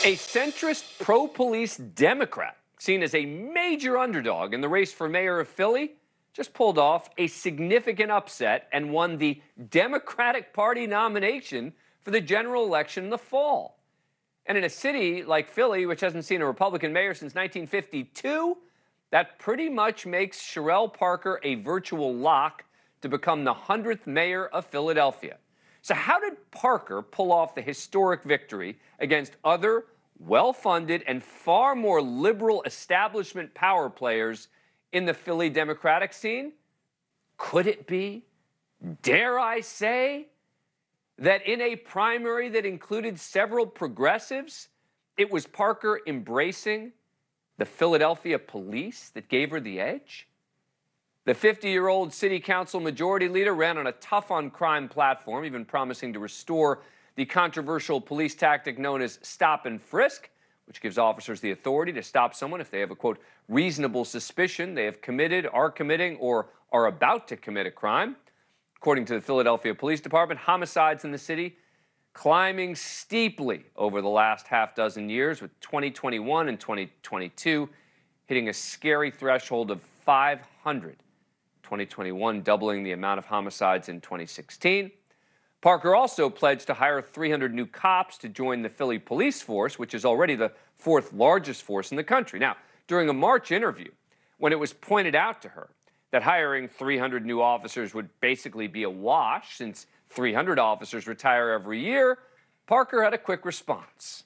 A centrist pro-police Democrat, seen as a major underdog in the race for mayor of Philly, just pulled off a significant upset and won the Democratic Party nomination for the general election in the fall. And in a city like Philly, which hasn't seen a Republican mayor since 1952, that pretty much makes Cherelle Parker a virtual lock to become the 100th mayor of Philadelphia. So how did Parker pull off the historic victory against other well-funded and far more liberal establishment power players in the Philly Democratic scene? Could it be, dare I say, that in a primary that included several progressives, it was Parker embracing the Philadelphia police that gave her the edge? The 50-year-old city council majority leader ran on a tough-on-crime platform, even promising to restore the controversial police tactic known as stop and frisk, which gives officers the authority to stop someone if they have a, quote, reasonable suspicion they have committed, are committing, or are about to commit a crime. According to the Philadelphia Police Department, homicides in the city climbing steeply over the last half dozen years, with 2021 and 2022 hitting a scary threshold of 500. 2021 doubling the amount of homicides in 2016. Parker also pledged to hire 300 new cops to join the Philly police force, which is already the fourth largest force in the country. Now, during a March interview, when it was pointed out to her that hiring 300 new officers would basically be a wash since 300 officers retire every year, Parker had a quick response.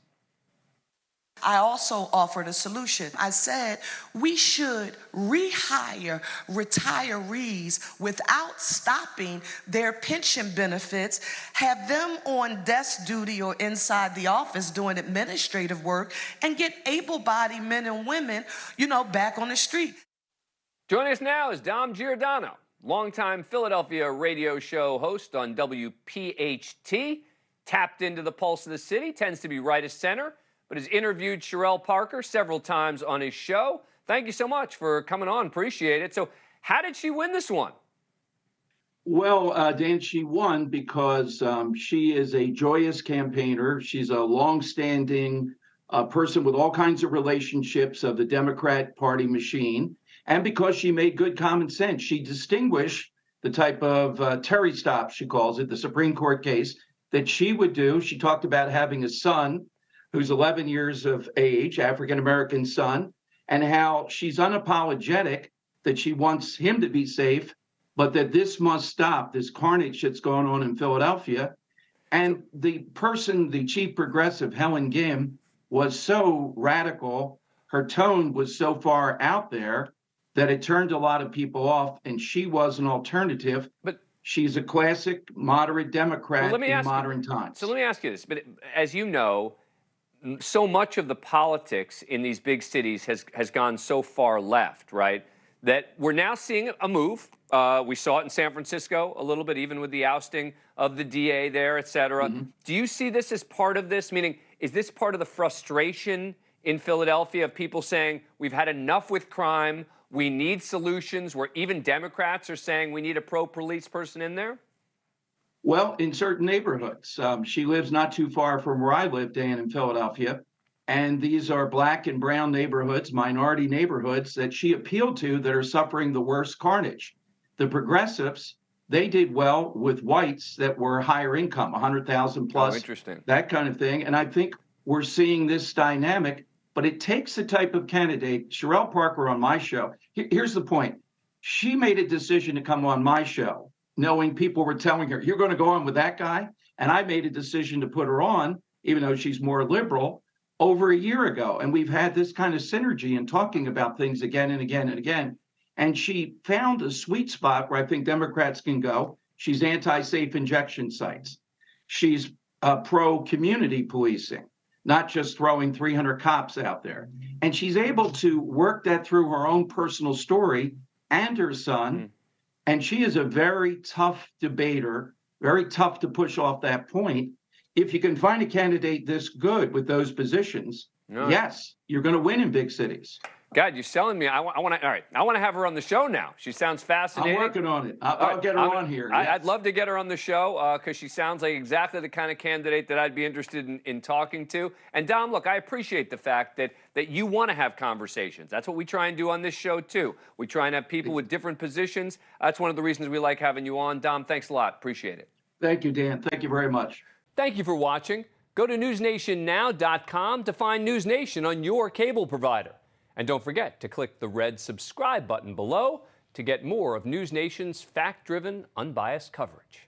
I also offered a solution. I said we should rehire retirees without stopping their pension benefits, have them on desk duty or inside the office doing administrative work, and get able-bodied men and women, back on the street. Joining us now is Dom Giordano, longtime Philadelphia radio show host on WPHT, tapped into the pulse of the city, tends to be right of center, but has interviewed Cherelle Parker several times on his show. Thank you so much for coming on. Appreciate it. So how did she win this one? Well, Dan, she won because she is a joyous campaigner. She's a longstanding person with all kinds of relationships of the Democrat Party machine. And because she made good common sense, she distinguished the type of Terry stop, she calls it, the Supreme Court case, that she would do. She talked about having a son who's 11 years of age, African-American son, and how she's unapologetic that she wants him to be safe, but that this must stop, this carnage that's going on in Philadelphia. And the person, the chief progressive, Helen Gim, was so radical, her tone was so far out there that it turned a lot of people off, and she was an alternative. But she's a classic moderate Democrat in modern times. So let me ask you this, but as you know, so much of the politics in these big cities has gone so far left, right, that we're now seeing a move. We saw it in San Francisco a little bit, even with the ousting of the DA there, et cetera. Mm-hmm. Do you see this as part of this? Meaning, is this part of the frustration in Philadelphia of people saying, we've had enough with crime, we need solutions, where even Democrats are saying we need a pro-police person in there? Well, in certain neighborhoods. She lives not too far from where I live, Dan, in Philadelphia. And these are black and brown neighborhoods, minority neighborhoods that she appealed to that are suffering the worst carnage. The progressives, they did well with whites that were higher income, 100,000 plus, interesting, that kind of thing. And I think we're seeing this dynamic, but it takes the type of candidate. Cherelle Parker on my show, here's the point. She made a decision to come on my show, knowing people were telling her, you're going to go on with that guy? And I made a decision to put her on, even though she's more liberal, over a year ago. And we've had this kind of synergy in talking about things again and again and again. And she found a sweet spot where I think Democrats can go. She's anti-safe injection sites. She's pro-community policing, not just throwing 300 cops out there. And she's able to work that through her own personal story and her son. Mm-hmm. And she is a very tough debater, very tough to push off that point. If you can find a candidate this good with those positions, yes, you're going to win in big cities. God, you're selling me. I want to. All right, I want to have her on the show now. She sounds fascinating. I'm working on it. I'll get her on here. Yes. I'd love to get her on the show because she sounds like exactly the kind of candidate that I'd be interested in talking to. And Dom, look, I appreciate the fact that you want to have conversations. That's what we try and do on this show too. We try and have people with different positions. That's one of the reasons we like having you on. Dom, thanks a lot. Appreciate it. Thank you, Dan. Thank you very much. Thank you for watching. Go to newsnationnow.com to find NewsNation on your cable provider. And don't forget to click the red subscribe button below to get more of NewsNation's fact-driven, unbiased coverage.